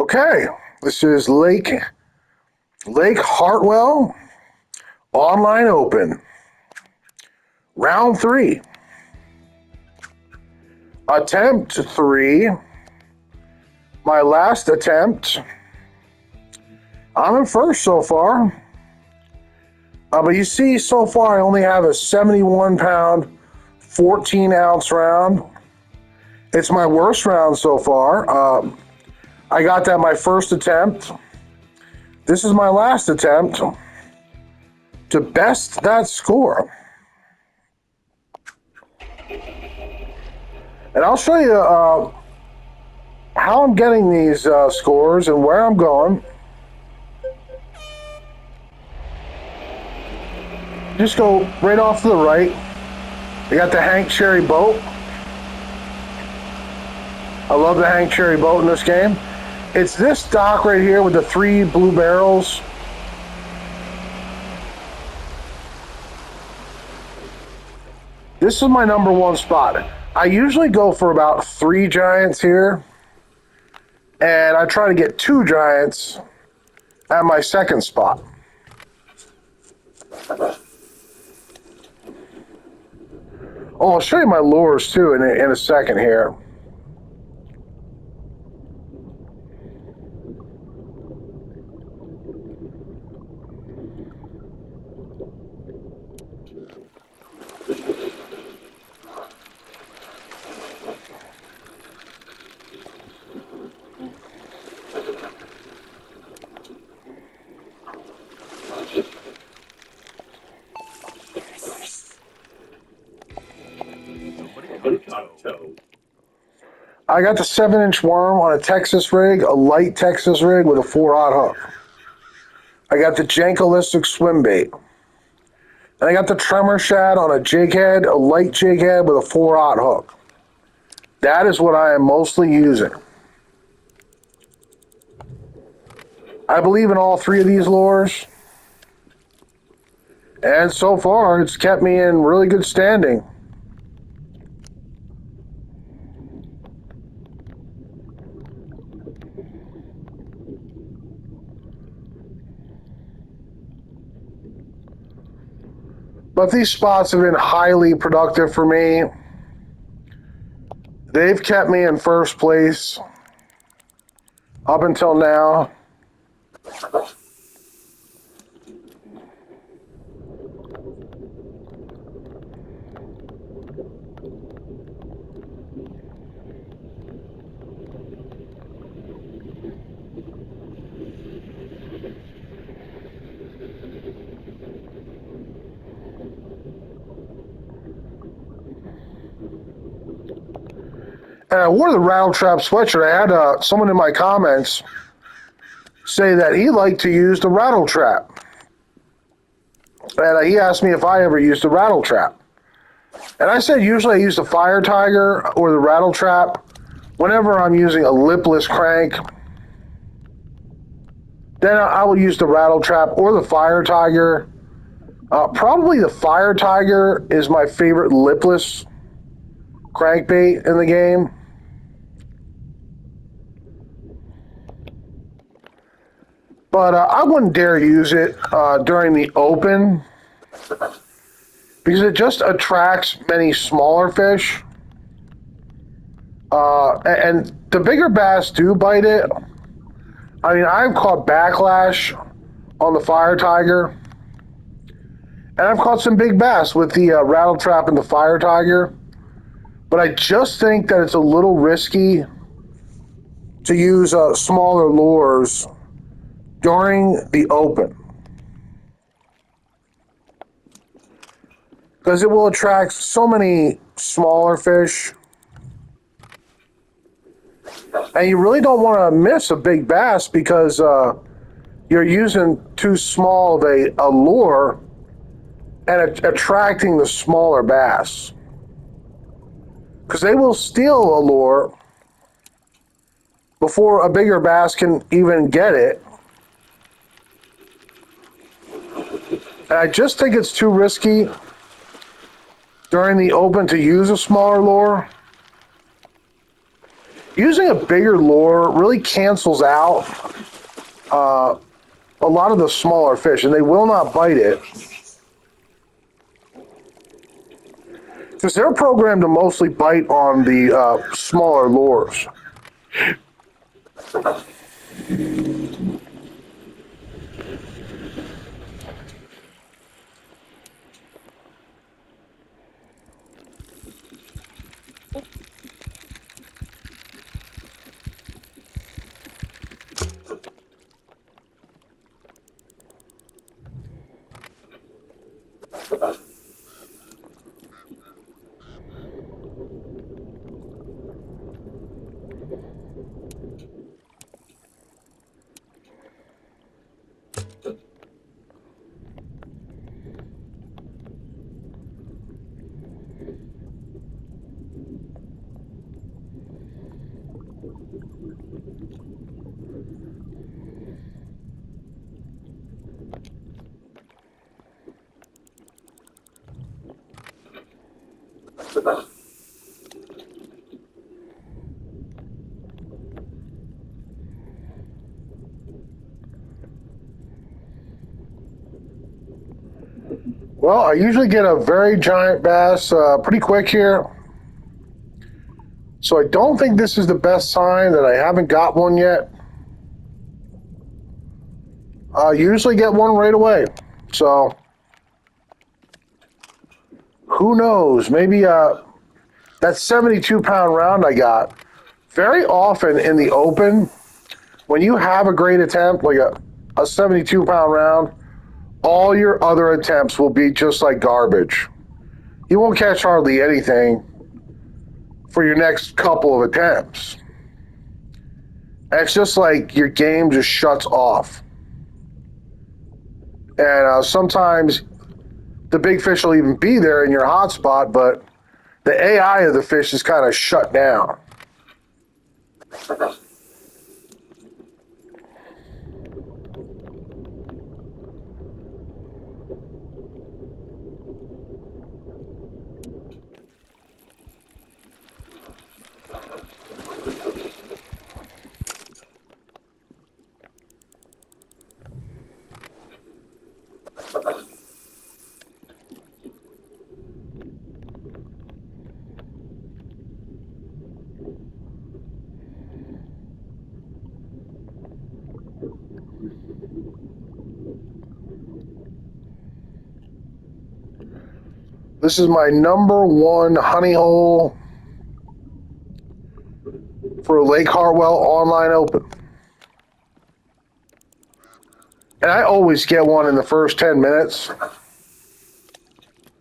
Okay, this is Lake Hartwell Online Open, round 3, attempt 3, my last attempt. I'm in first so far, but you see so far I only have a 71-pound, 14-ounce round. It's my worst round so far. I got that my first attempt. This is my last attempt to best that score. And I'll show you how I'm getting these scores and where I'm going. Just go right off to the right. I got the Hank Cherry boat. I love the Hank Cherry boat in this game. It's this dock right here with the 3 blue barrels. This is my number 1 spot. I usually go for about 3 giants here, and I try to get 2 giants at my second spot. Oh, I'll show you my lures too in a second here. I got the 7-inch worm on a Texas rig, a light Texas rig with a 4-aught hook. I got the Jankolistic swim bait. And I got the tremor shad on a jig head, a light jig head with a 4-aught hook. That is what I am mostly using. I believe in all 3 of these lures. And so far, it's kept me in really good standing. But these spots have been highly productive for me. They've kept me in first place up until now. And I wore the rattle trap sweatshirt. I had someone in my comments say that he liked to use the rattle trap. And he asked me if I ever used the rattle trap. And I said usually I use the Fire Tiger or the rattle trap whenever I'm using a lipless crank. Then I will use the rattle trap or the Fire Tiger. Probably the Fire Tiger is my favorite lipless crankbait in the game. But I wouldn't dare use it during the open because it just attracts many smaller fish. And the bigger bass do bite it. I mean, I've caught backlash on the Fire Tiger. And I've caught some big bass with the rattle trap and the Fire Tiger. But I just think that it's a little risky to use smaller lures during the open, because it will attract so many smaller fish, and you really don't want to miss a big bass because you're using too small of a lure and attracting the smaller bass, because they will steal a lure before a bigger bass can even get it. And I just think it's too risky during the open to use a smaller lure. using a bigger lure really cancels out a lot of the smaller fish, and they will not bite it because they're programmed to mostly bite on the smaller lures. Well, I usually get a very giant bass pretty quick here. So I don't think this is the best sign that I haven't got one yet. I usually get one right away. So who knows? Maybe that 72-pound round I got. Very often in the open, when you have a great attempt, like a 72-pound round, all your other attempts will be just like garbage. You won't catch hardly anything for your next couple of attempts. And it's just like your game just shuts off. And sometimes the big fish will even be there in your hotspot, but the AI of the fish is kind of shut down. This is my #1 honey hole for Lake Hartwell Online Open. And I always get one in the first 10 minutes.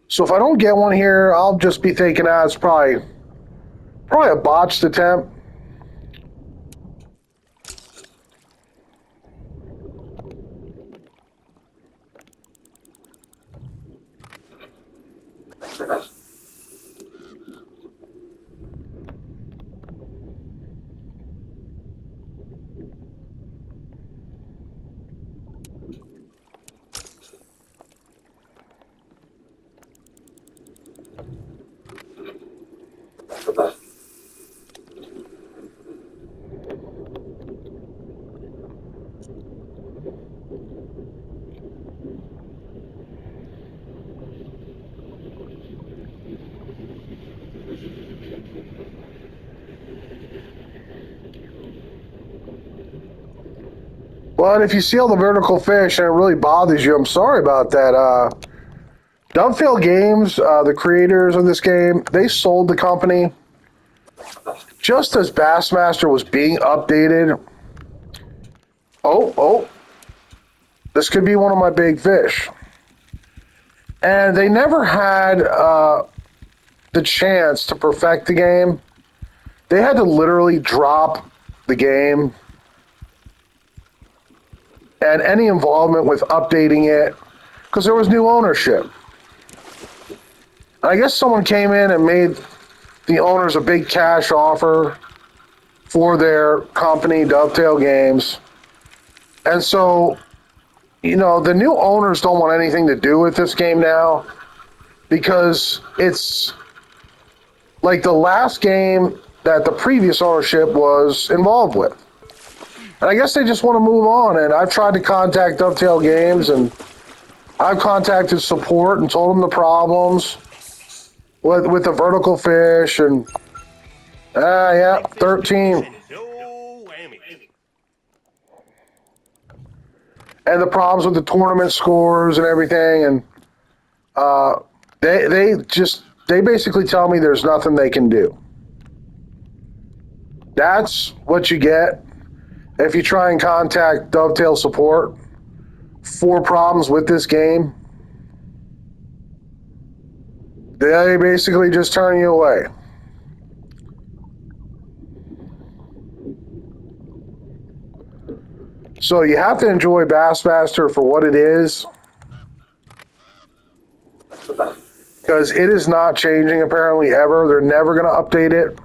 So if I don't get one here, I'll just be thinking, it's probably a botched attempt. But if you see all the vertical fish and it really bothers you, I'm sorry about that. Dovetail Games, the creators of this game, they sold the company just as Bassmaster was being updated. Oh, this could be one of my big fish. And they never had the chance to perfect the game. They had to literally drop the game and any involvement with updating it because there was new ownership. I guess someone came in and made the owners a big cash offer for their company, Dovetail Games. And so, the new owners don't want anything to do with this game now because it's like the last game that the previous ownership was involved with. And I guess they just want to move on. And I've tried to contact Dovetail Games, and I've contacted support and told them the problems with the vertical fish and yeah, 13. And the problems with the tournament scores and everything. And they basically tell me there's nothing they can do. That's what you get if you try and contact Dovetail support for problems with this game. They basically just turn you away. So you have to enjoy Bassmaster for what it is, because it is not changing apparently ever. They're never going to update it.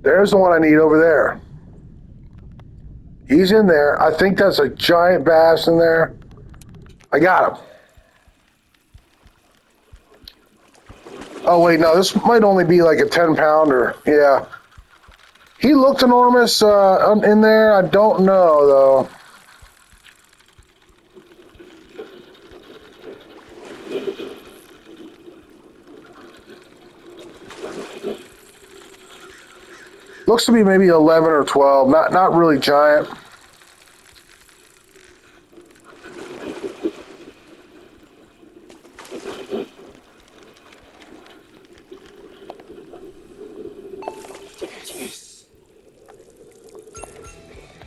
There's the one I need over there. He's in there. I think that's a giant bass in there. I got him. Oh, wait, no, this might only be like a 10-pounder. Yeah. He looked enormous in there. I don't know, though. Looks to be maybe 11 or 12. Not really giant.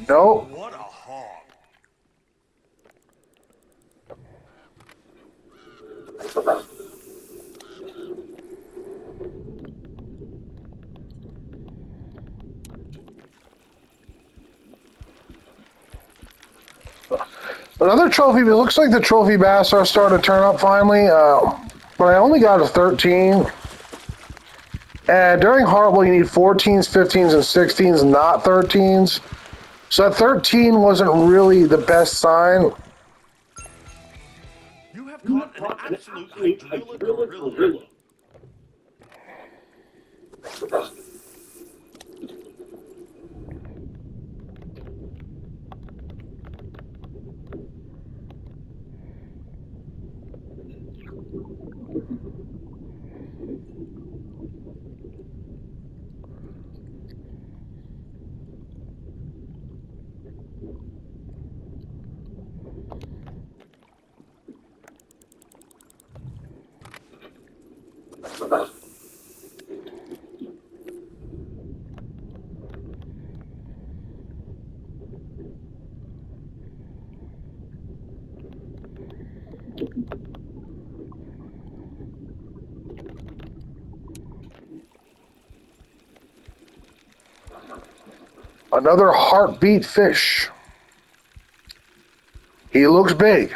Nope. What a hog. Another trophy. It looks like the trophy bass are starting to turn up finally. But I only got a 13. And during Hartwell, you need 14s, 15s, and 16s, not 13s. So that 13 wasn't really the best sign. You have caught an absolute hydrilla gorilla. Another heartbeat fish. He looks big.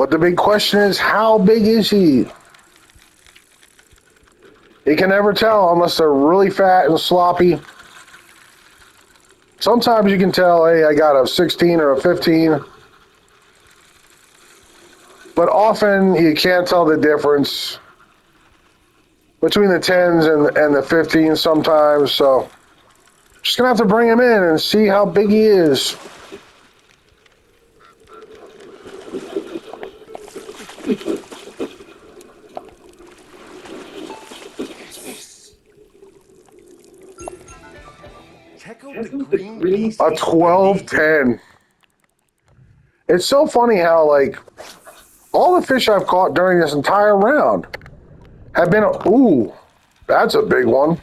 But the big question is, how big is he? You can never tell unless they're really fat and sloppy. Sometimes you can tell, hey, I got a 16 or a 15. But often you can't tell the difference between the 10s and the 15s sometimes. So just going to have to bring him in and see how big he is. Check out the green pieces, A 12-10. It's so funny how, like, all the fish I've caught during this entire round have been, ooh, that's a big one.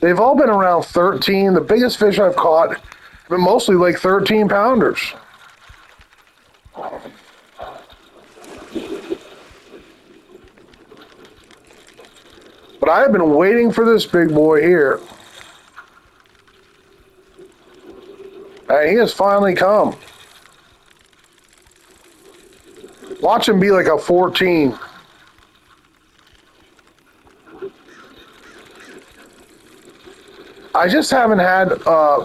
They've all been around 13. The biggest fish I've caught have been mostly like 13 pounders. But I have been waiting for this big boy here. And he has finally come. Watch him be like a 14. I just haven't had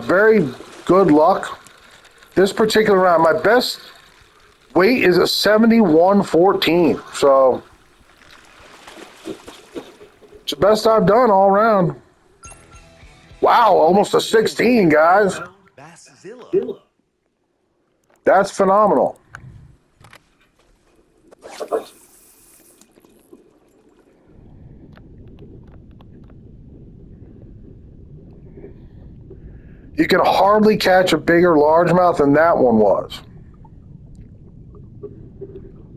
very good luck this particular round. My best weight is a 71.14. So it's the best I've done all round. Wow, almost a 16, guys. Basszilla. That's phenomenal. You can hardly catch a bigger largemouth than that one was.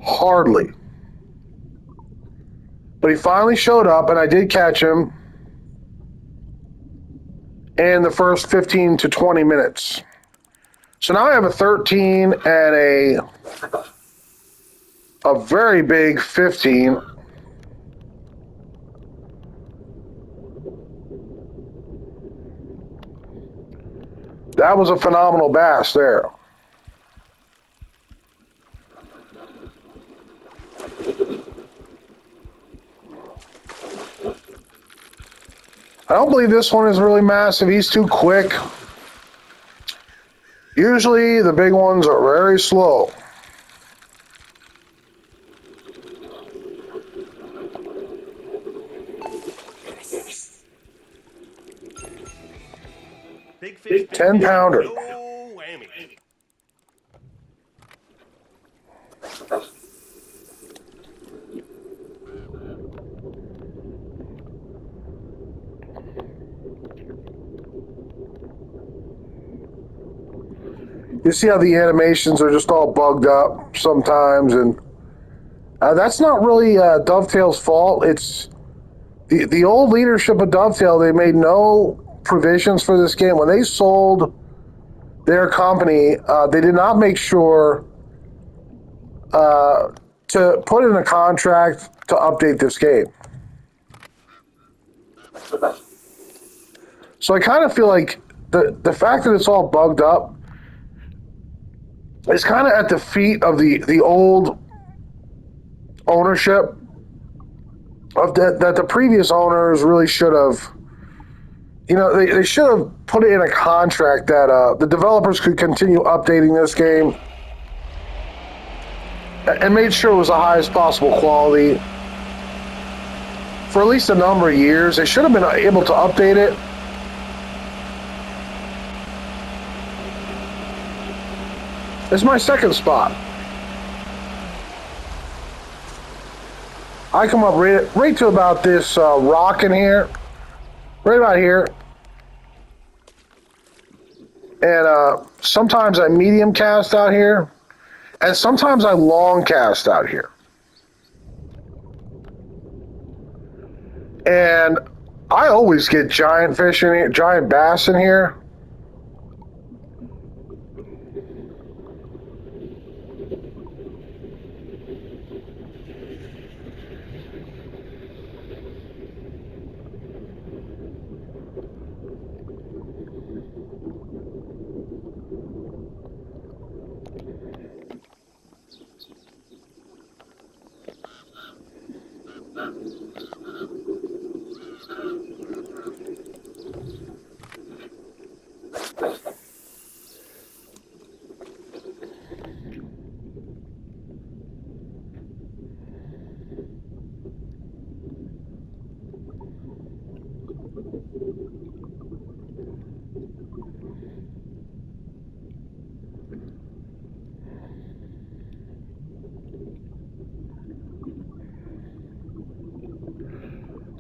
Hardly. But he finally showed up, and I did catch him in the first 15 to 20 minutes. So now I have a 13 and a very big 15. That was a phenomenal bass there. I don't believe this one is really massive. He's too quick. Usually the big ones are very slow. Big fish, 10 pounder. no whammy. You see how the animations are just all bugged up sometimes, and that's not really Dovetail's fault. It's the old leadership of Dovetail. They made no provisions for this game. When they sold their company, they did not make sure to put in a contract to update this game. So I kind of feel like the fact that it's all bugged up is kind of at the feet of the old ownership of that the previous owners really should have, they should have put it in a contract that the developers could continue updating this game and made sure it was the highest possible quality for at least a number of years. They should have been able to update it. This is my second spot. I come up right to about this rock in here, right about here. And sometimes I medium cast out here, and sometimes I long cast out here. And I always get giant fish in here, giant bass in here.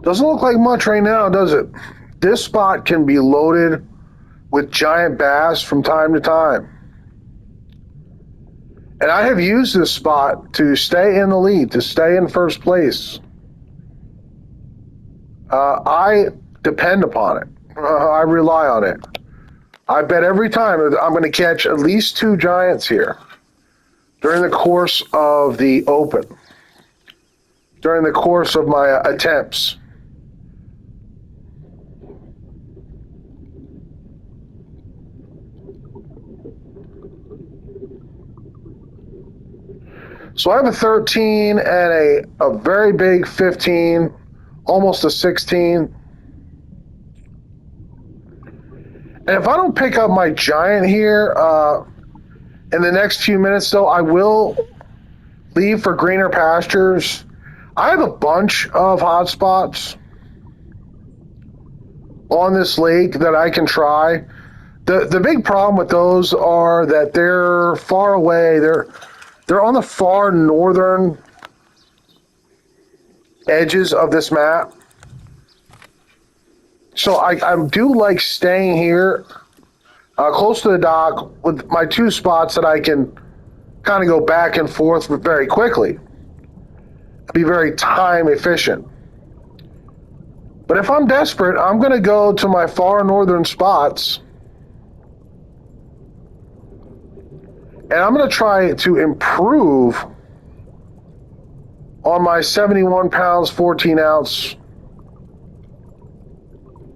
Doesn't look like much right now, does it? This spot can be loaded with giant bass from time to time. And I have used this spot to stay in the lead, to stay in first place. I depend upon it. I rely on it. I bet every time that I'm going to catch at least 2 giants here during the course of the Open, during the course of my attempts. So I have a 13 and a very big 15, almost a 16. And if I don't pick up my giant here in the next few minutes, though, I will leave for greener pastures. I have a bunch of hot spots on this lake that I can try. The big problem with those are that they're far away. They're on the far northern edges of this map. So I do like staying here close to the dock with my 2 spots that I can kind of go back and forth very quickly. Be very time efficient. But if I'm desperate, I'm going to go to my far northern spots. And I'm going to try to improve on my 71 pounds, 14 ounce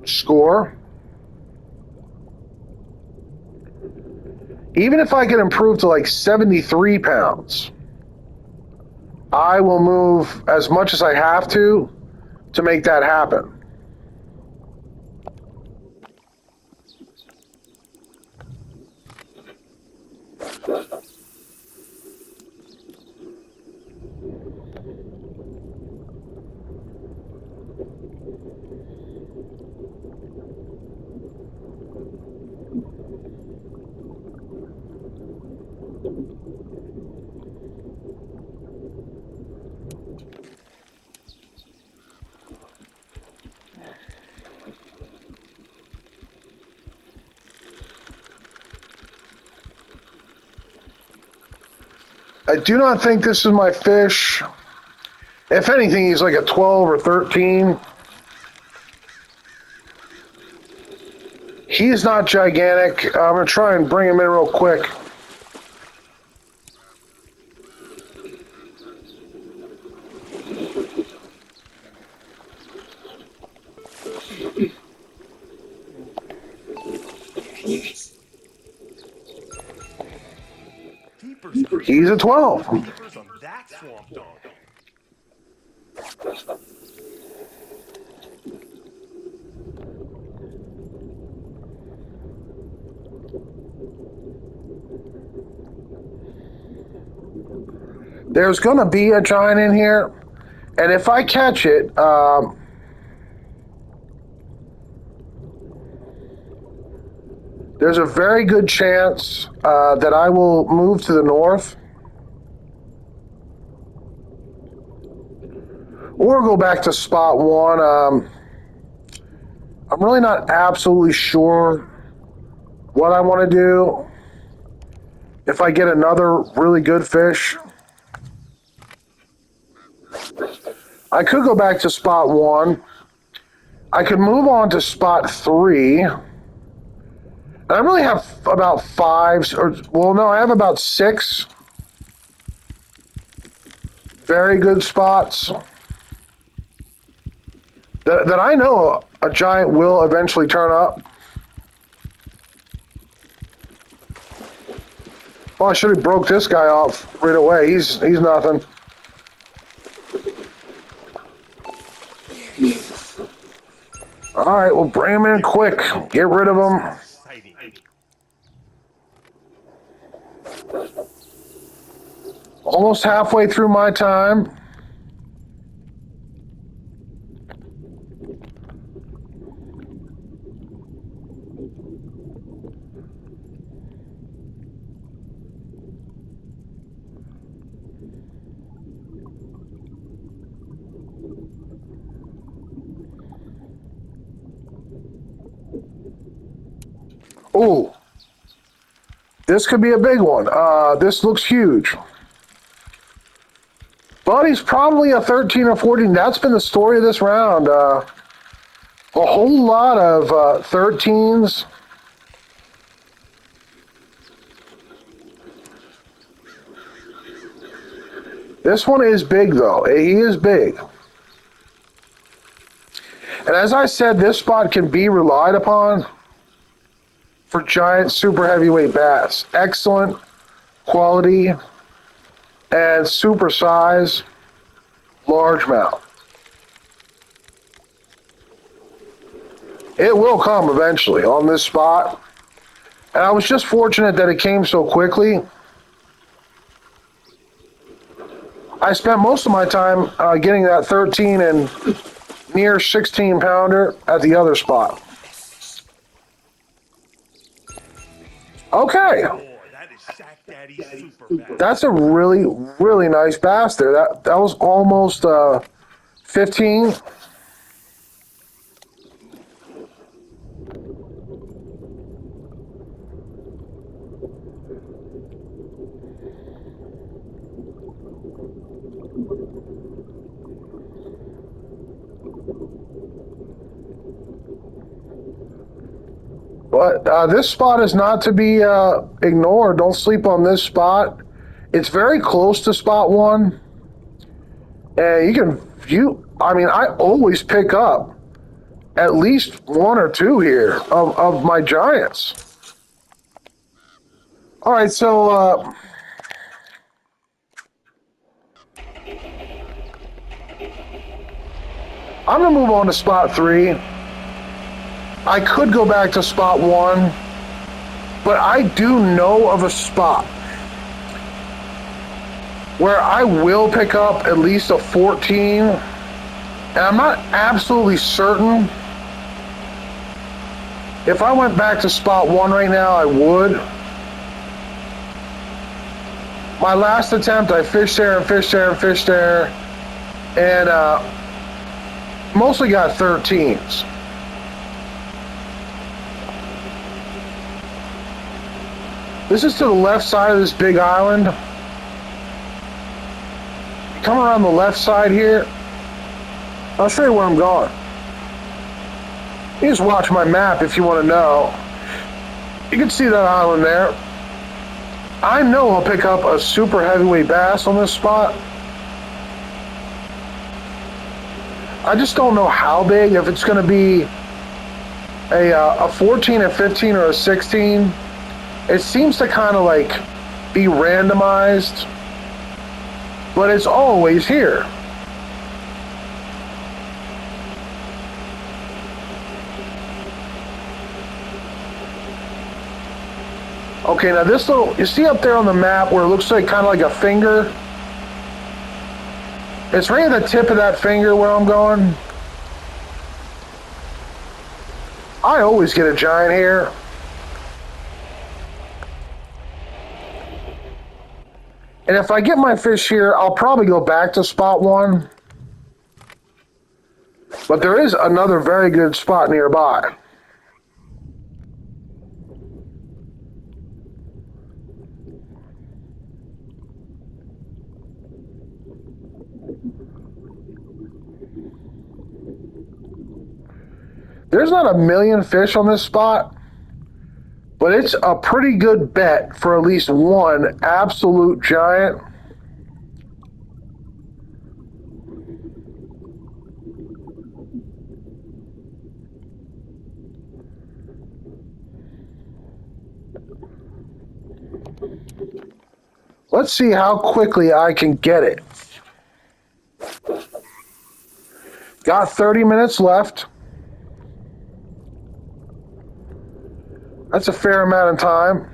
score. Even if I can improve to like 73 pounds, I will move as much as I have to make that happen. I do not think this is my fish. If anything, he's like a 12 or 13. He's not gigantic. I'm going to try and bring him in real quick. He's a 12. Keepers on that swamp dog. There's going to be a giant in here. And if I catch it, there's a very good chance that I will move to the north. Or go back to spot 1. I'm really not absolutely sure what I want to do. If I get another really good fish, I could go back to spot 1. I could move on to spot 3. And I really have about 5, or, well, no, I have about 6 very good spots that I know a giant will eventually turn up. Well, I should have broke this guy off right away. He's nothing. All right, we'll bring him in quick. Get rid of him. Exciting. Almost halfway through my time. Ooh, this could be a big one. This looks huge. But he's probably a 13 or 14. That's been the story of this round. A whole lot of 13s. This one is big, though. He is big. And as I said, this spot can be relied upon for giant super heavyweight bass. Excellent quality and super size largemouth. It will come eventually on this spot. And I was just fortunate that it came so quickly. I spent most of my time getting that 13 and near 16 pounder at the other spot. Okay. Boy, that is Sack Daddy's super bass. That's a really, really nice bass there. That was almost 15. But this spot is not to be ignored. Don't sleep on this spot. It's very close to spot one. And I always pick up at least one or two here of my giants. All right, so I'm going to move on to spot three. I could go back to spot one, but I do know of a spot where I will pick up at least a 14, and I'm not absolutely certain. If I went back to spot one right now, I would. My last attempt, I fished there and fished there and fished there, and mostly got 13s. This is to the left side of this big island. Come around the left side here. I'll show you where I'm going. You just watch my map if you want to know. You can see that island there. I know I'll pick up a super heavyweight bass on this spot. I just don't know how big, if it's going to be a 14, a 15, or a 16. It seems to kind of like be randomized, but it's always here. Okay, now this little, you see up there on the map where it looks like kind of like a finger? It's right at the tip of that finger where I'm going. I always get a giant here. And if I get my fish here, I'll probably go back to spot one. But there is another very good spot nearby. There's not a million fish on this spot, but it's a pretty good bet for at least one absolute giant. Let's see how quickly I can get it. Got 30 minutes left. That's a fair amount of time.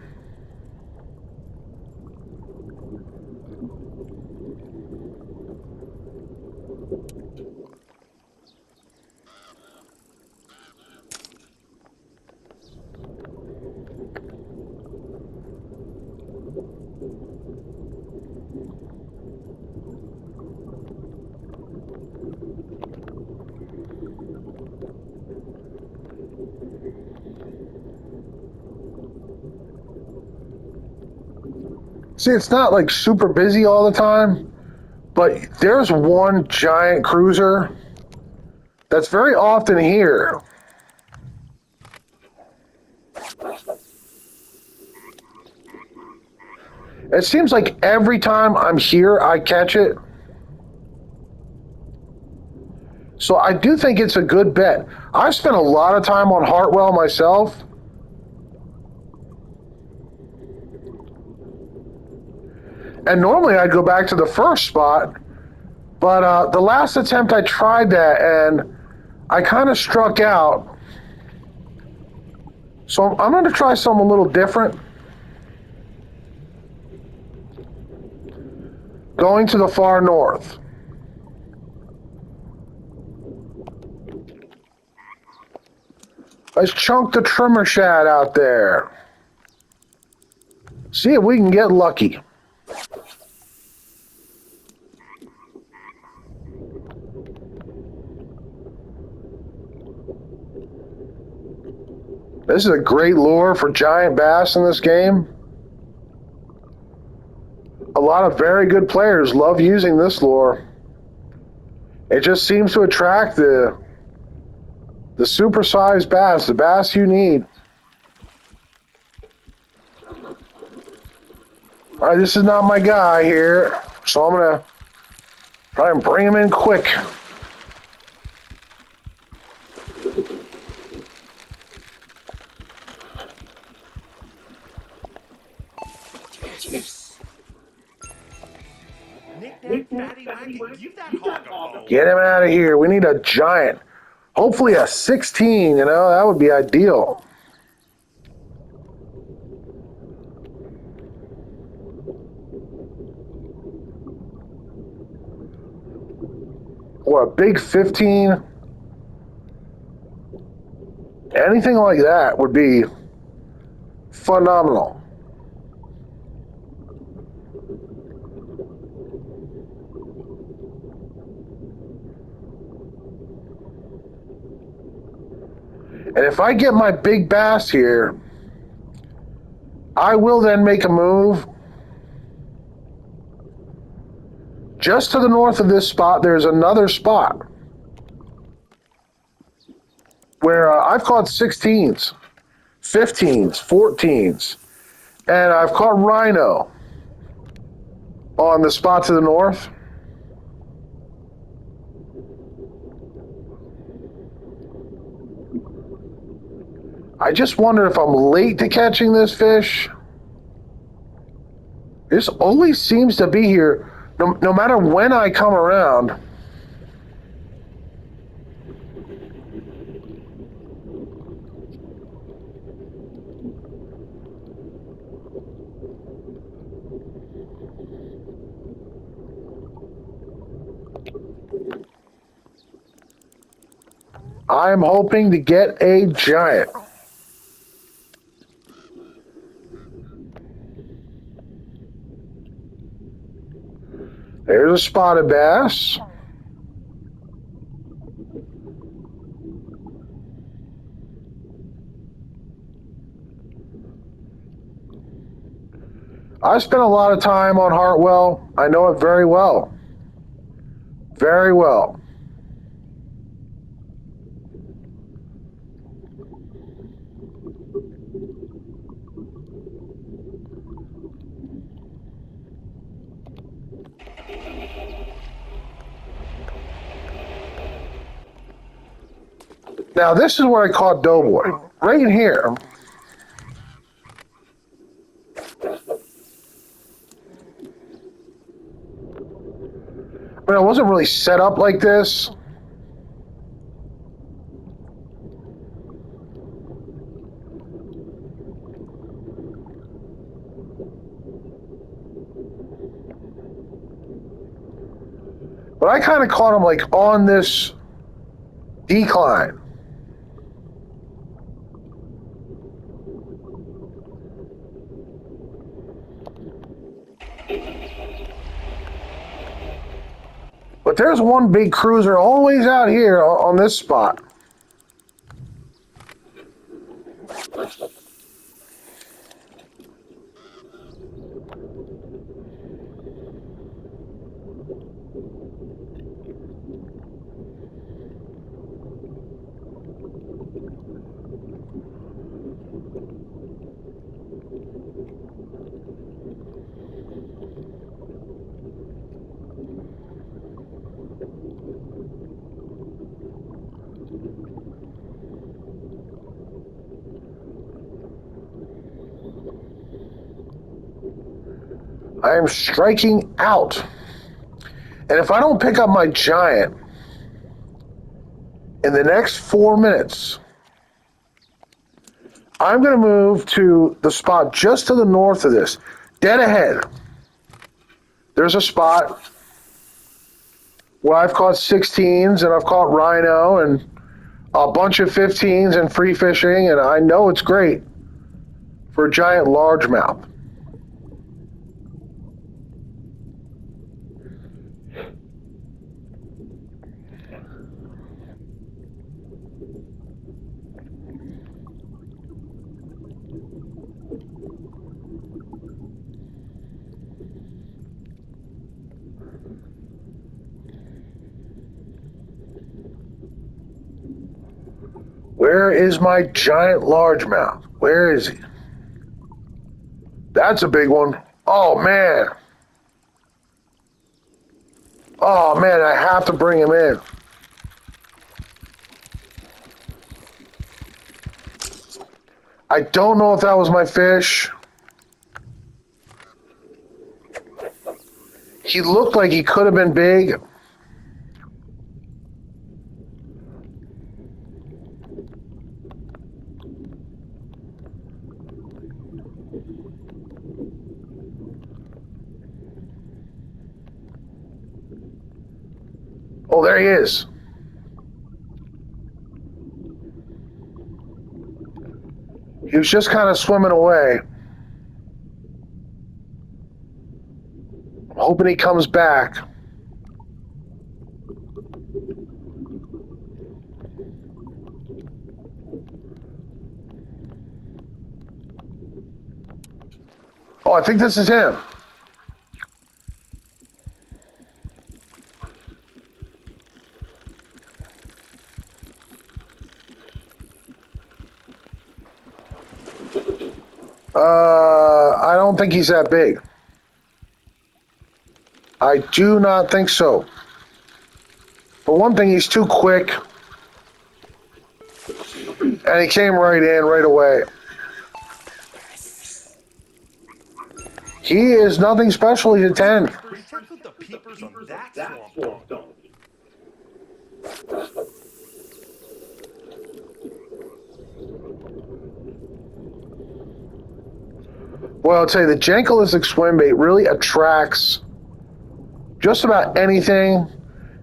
See, it's not like super busy all the time, but there's one giant cruiser that's very often here. It seems like every time I'm here, I catch it. So I do think it's a good bet. I've spent a lot of time on Hartwell myself. And normally I'd go back to the first spot, but the last attempt I tried that and I kind of struck out. So I'm going to try something a little different. Going to the far north. Let's chunk the trimmer shad out there. See if we can get lucky. This is a great lure for giant bass in this game. A lot of very good players love using this lure. It just seems to attract the supersized bass, the bass you need. All right, this is not my guy here, so I'm going to try and bring him in quick. Nick that fatty wagon, give that hog a bone. Get him out of here. We need a giant. Hopefully a 16, that would be ideal. Or a big 15. Anything like that would be phenomenal. And if I get my big bass here, I will then make a move. Just to the north of this spot, there's another spot where I've caught 16s, 15s, 14s, and I've caught rhino on the spot to the north. I just wonder if I'm late to catching this fish. This always seems to be here, no matter when I come around. I'm hoping to get a giant. There's a spotted bass. I spent a lot of time on Hartwell. I know it very well. Very well. Now this is where I caught Doughboy. Right in here. I mean, I wasn't really set up like this. But I kind of caught him like on this decline. But there's one big cruiser always out here on this spot. I am striking out. And if I don't pick up my giant in the next 4 minutes, I'm going to move to the spot just to the north of this. Dead ahead, there's a spot where I've caught 16s and I've caught rhino and a bunch of 15s and free fishing, and I know it's great for a giant largemouth. Where is my giant largemouth? Where is he? That's a big one. Oh, man. Oh, man, I have to bring him in. I don't know if that was my fish. He looked like he could have been big. Oh, there he is. He was just kind of swimming away. I'm hoping he comes back. Oh, I think this is him. I don't think he's that big. I do not think so. For one thing, he's too quick. And he came right in right away. He is nothing special. He's a 10. Check out the peepers on that swamp dog. Well, I'll tell you, the jankelistic swim bait really attracts just about anything.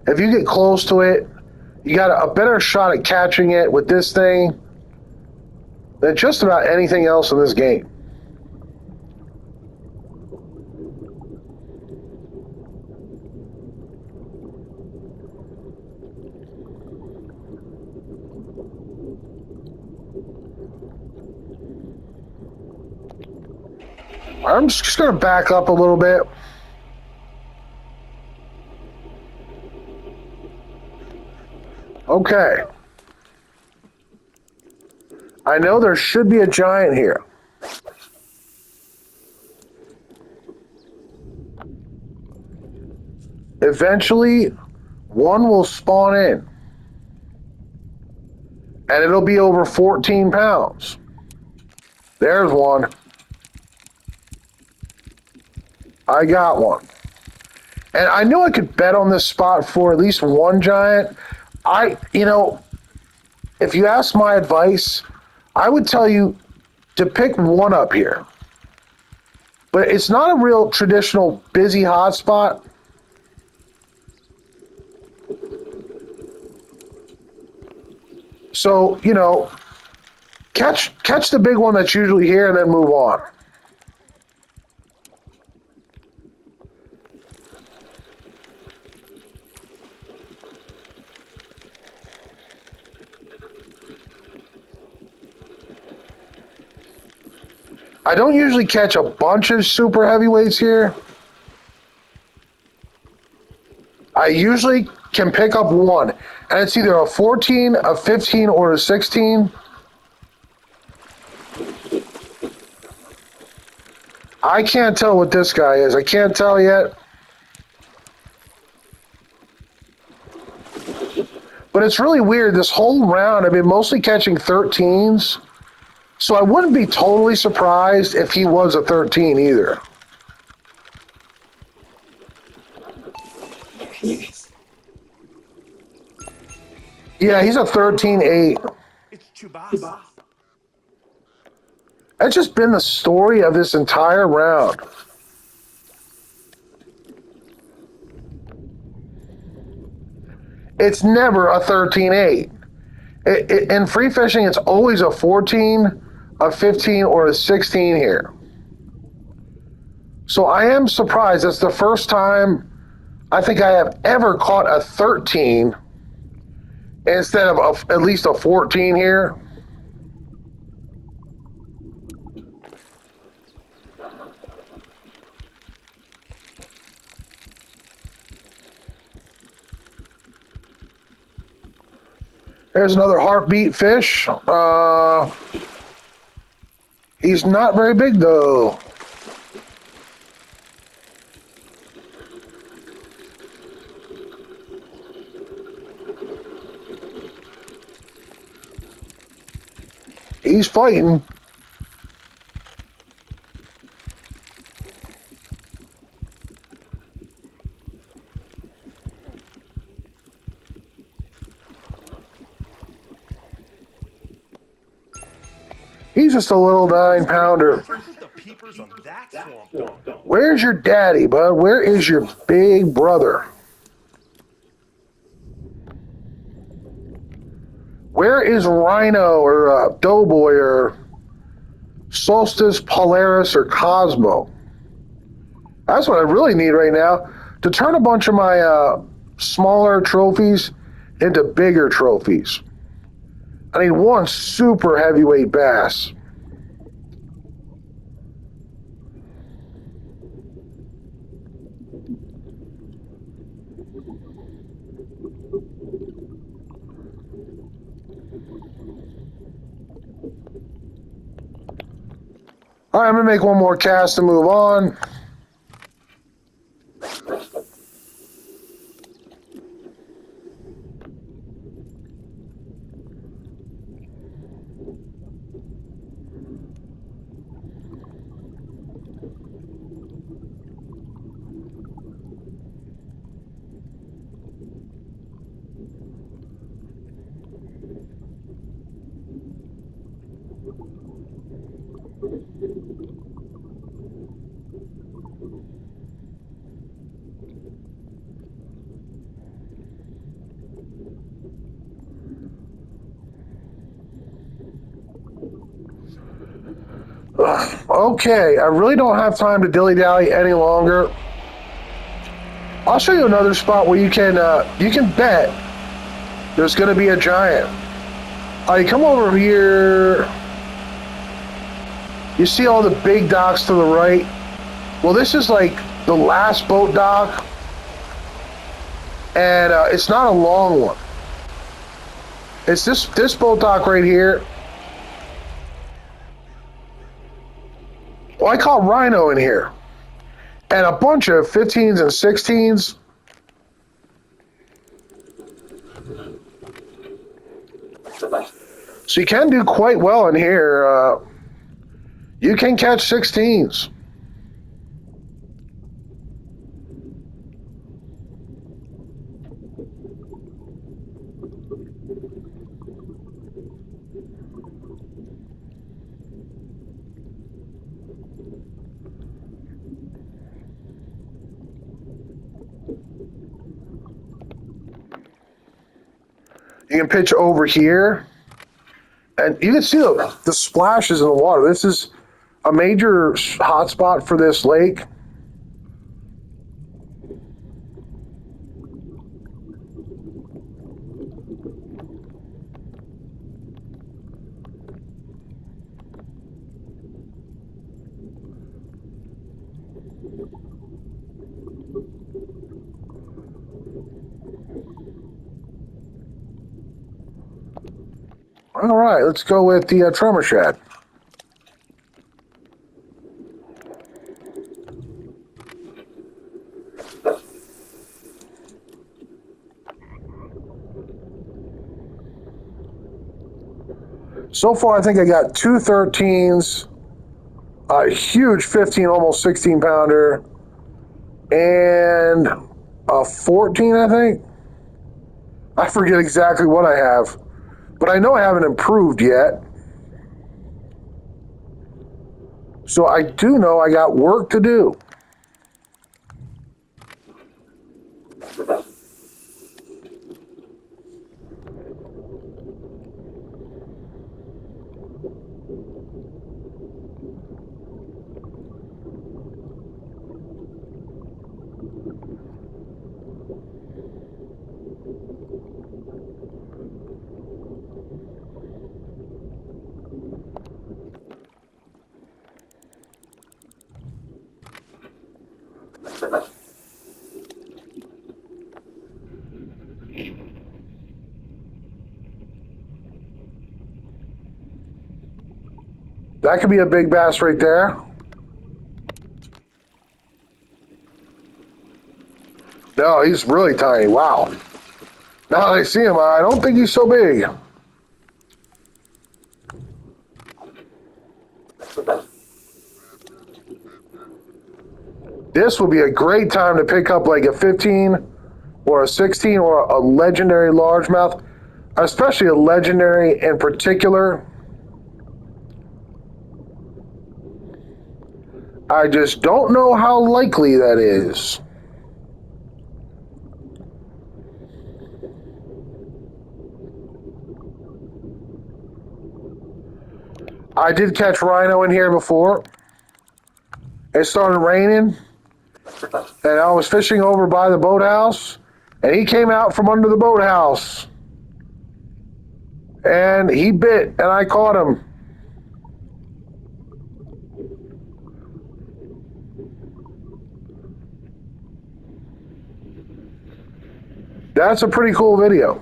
If you get close to it, you got a better shot at catching it with this thing than just about anything else in this game. I'm just going to back up a little bit. Okay. I know there should be a giant here. Eventually, one will spawn in. And it'll be over 14 pounds. There's one. I got one. And I knew I could bet on this spot for at least one giant. If you ask my advice, I would tell you to pick one up here. But it's not a real traditional busy hotspot. So, catch the big one that's usually here and then move on. I don't usually catch a bunch of super heavyweights here. I usually can pick up one, and it's either a 14, a 15, or a 16. I can't tell what this guy is. I can't tell yet. But it's really weird. This whole round, I've been mostly catching 13s. So I wouldn't be totally surprised if he was a 13 either. Yeah, he's a 13-8. It's Chubasa. That's just been the story of this entire round. It's never a 13-8. In free fishing, it's always a 14, a 15, or a 16 here. So I am surprised. That's the first time I think I have ever caught a 13 instead of at least a 14 here. There's another heartbeat fish. He's not very big though. He's fighting. He's just a little 9-pounder. What's up with the peepers on that swamp dog? Where's your daddy, bud? Where is your big brother? Where is Rhino or Doughboy or Solstice, Polaris, or Cosmo? That's what I really need right now to turn a bunch of my smaller trophies into bigger trophies. I need one super heavyweight bass. All right, I'm going to make one more cast and move on. Okay, I really don't have time to dilly-dally any longer. I'll show you another spot where you can bet there's going to be a giant. You come over here. You see all the big docks to the right? Well, this is like the last boat dock, and it's not a long one. It's this boat dock right here. Well, I caught Rhino in here, and a bunch of 15s and 16s. So you can do quite well in here. You can catch 16s. You can pitch over here, and you can see the splashes in the water. This is a major hotspot for this lake. All right, let's go with the tremor shad. So far, I think I got 2 13s, a huge 15, almost 16 pounder, and a 14, I think. I forget exactly what I have, but I know I haven't improved yet. So I do know I got work to do. That could be a big bass right there. No, he's really tiny. Wow. Now that I see him, I don't think he's so big. This would be a great time to pick up like a 15 or a 16 or a legendary largemouth, especially a legendary in particular. I just don't know how likely that is. I did catch rhino in here before. It started raining, and I was fishing over by the boathouse, and he came out from under the boathouse. And he bit, and I caught him. That's a pretty cool video.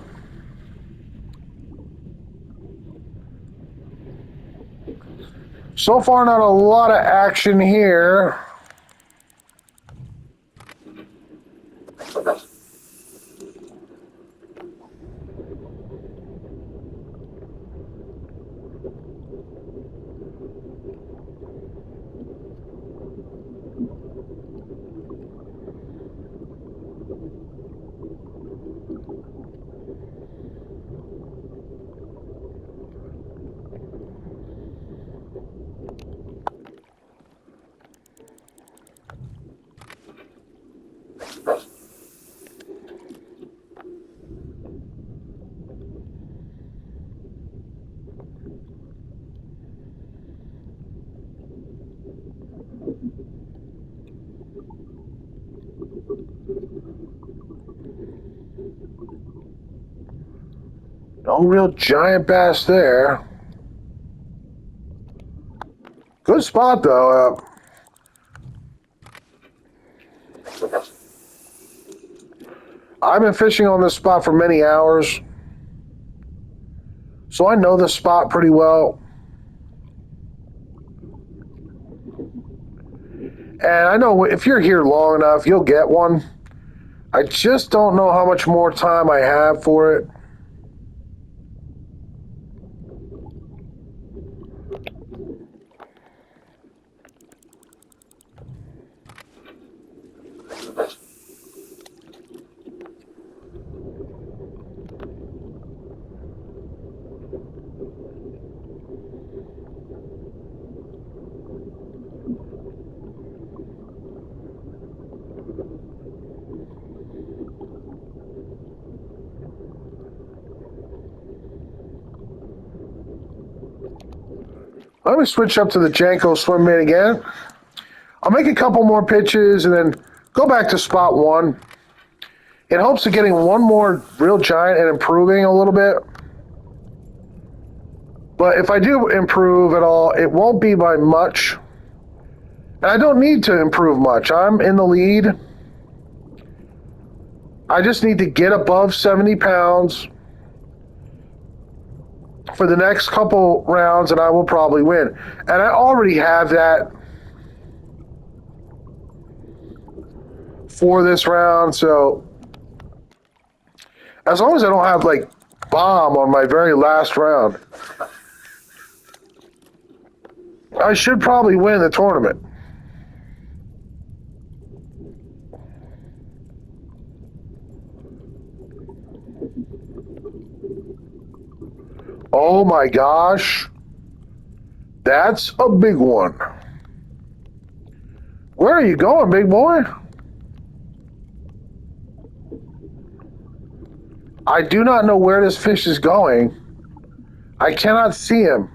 So far, not a lot of action here. No real giant bass there. Good spot, though. I've been fishing on this spot for many hours, so I know this spot pretty well. And I know if you're here long enough, you'll get one. I just don't know how much more time I have for it. Let me switch up to the Janko swim bait again. I'll make a couple more pitches and then go back to spot one in hopes of getting one more real giant and improving a little bit. But if I do improve at all, it won't be by much. And I don't need to improve much. I'm in the lead. I just need to get above 70 pounds. for the next couple rounds, and I will probably win. And I already have that for this round, so as long as I don't have like bomb on my very last round, I should probably win the tournament. Oh my gosh. That's a big one. Where are you going, big boy? I do not know where this fish is going. I cannot see him.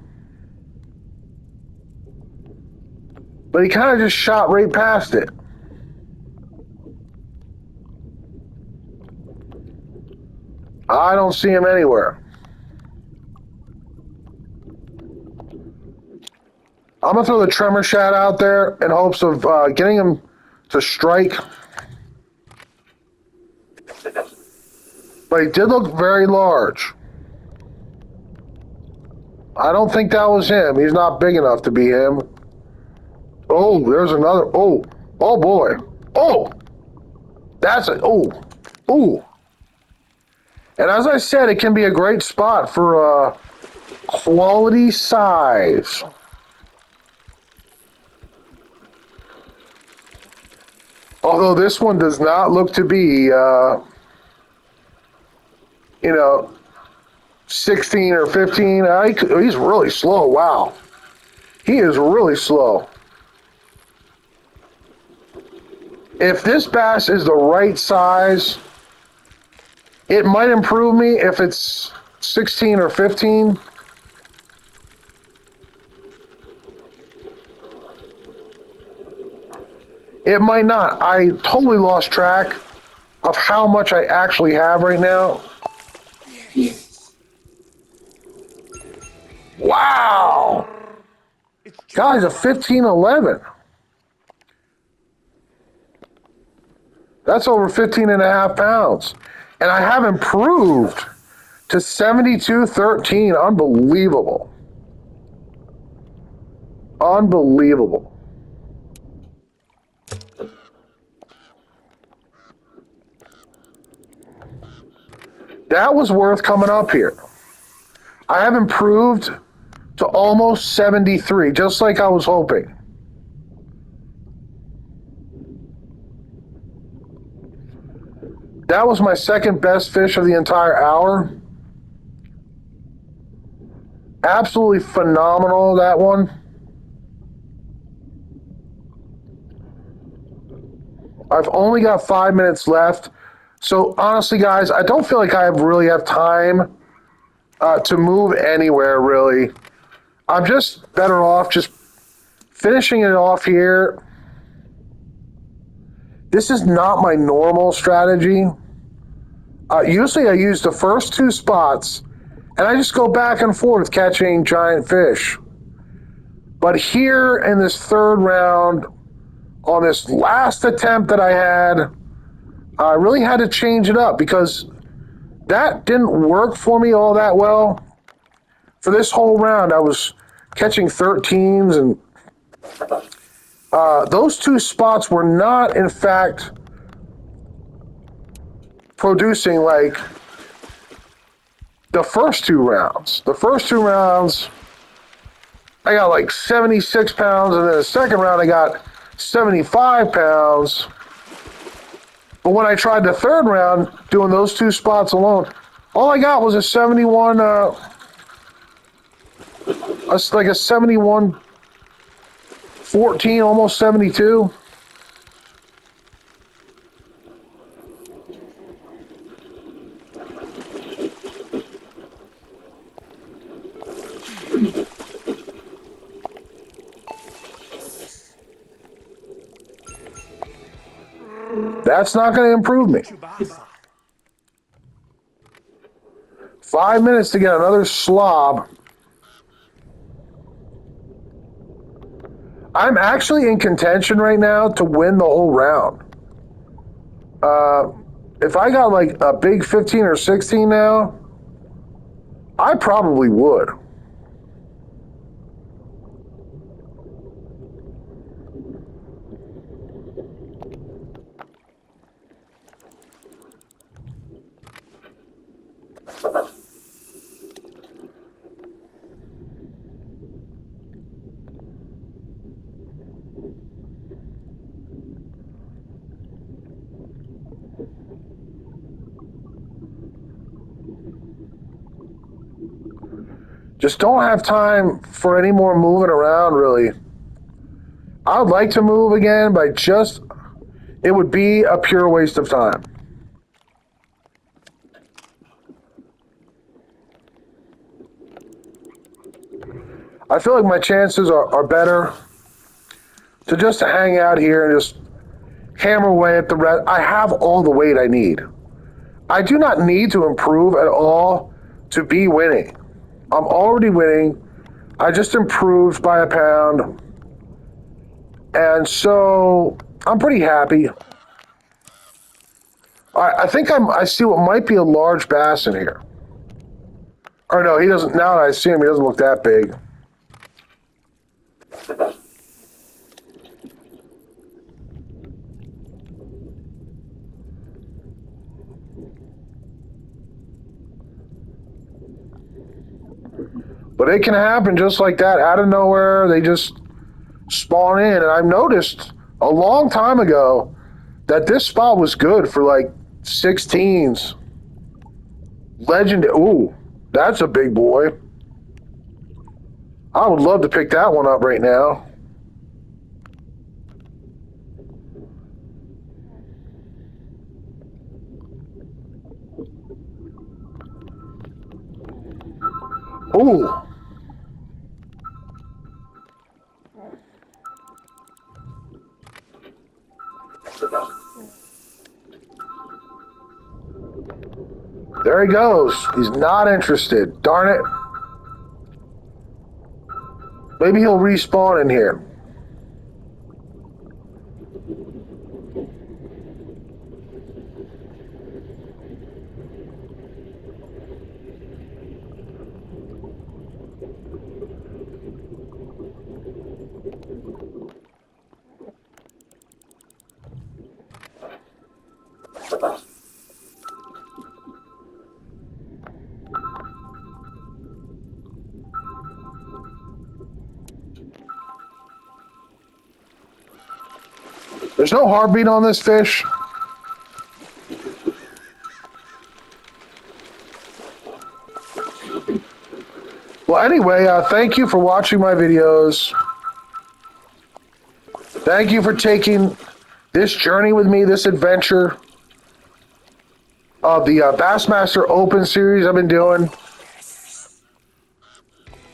But he kind of just shot right past it. I don't see him anywhere. I'm going to throw the tremor shad out there in hopes of getting him to strike. But he did look very large. I don't think that was him. He's not big enough to be him. Oh, there's another. Oh, oh boy. Oh, that's it. Oh, ooh. And as I said, it can be a great spot for quality size. Although this one does not look to be, 16 or 15. He's really slow. Wow. He is really slow. If this bass is the right size, it might improve me if it's 16 or 15. It might not. I totally lost track of how much I actually have right now. Wow! Guys, a 15-11. That's over 15 and a half pounds. And I have improved to 72.13. Unbelievable. Unbelievable. That was worth coming up here. I have improved to almost 73, just like I was hoping. That was my second best fish of the entire hour. Absolutely phenomenal, that one. I've only got 5 minutes left. So honestly, guys, I don't feel like I really have time to move anywhere, really. I'm just better off just finishing it off here. This is not my normal strategy. Usually I use the first two spots, and I just go back and forth catching giant fish. But here in this third round, on this last attempt that I had, I really had to change it up because that didn't work for me all that well. For this whole round, I was catching 13s, and those two spots were not, in fact, producing like the first two rounds. The first two rounds, I got like 76 pounds, and then the second round, I got 75 pounds. But when I tried the third round, doing those two spots alone, all I got was a 71, like a 71, 14, almost 72. That's not going to improve me. 5 minutes to get another slob. I'm actually in contention right now to win the whole round. If I got like a big 15 or 16 now, I probably would. Just don't have time for any more moving around, really. I would like to move again, but it would be a pure waste of time. I feel like my chances are better to just hang out here and just hammer away at the rest. I have all the weight I need. I do not need to improve at all to be winning. I'm already winning. I just improved by a pound. And so I'm pretty happy. I think I see what might be a large bass in here. Or no, he doesn't. Now that I see him, he doesn't look that big. But it can happen just like that. Out of nowhere, they just spawn in. And I've noticed a long time ago that this spot was good for like 16s. Legend. Ooh, that's a big boy. I would love to pick that one up right now. Ooh. There he goes. He's not interested. Darn it. Maybe he'll respawn in here. There's no heartbeat on this fish. Well, anyway, thank you for watching my videos. Thank you for taking this journey with me, this adventure of the Bassmaster Open series I've been doing.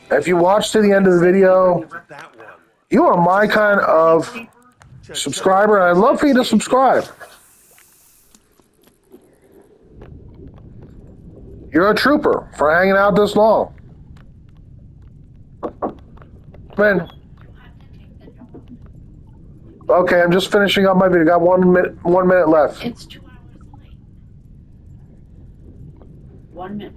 If you watch to the end of the video, That one. you are my kind of subscriber, and I'd love for you to subscribe. You're a trooper for hanging out this long. Man. Okay, I'm just finishing up my video. Got 1 minute left. It's 2 hours late. 1 minute.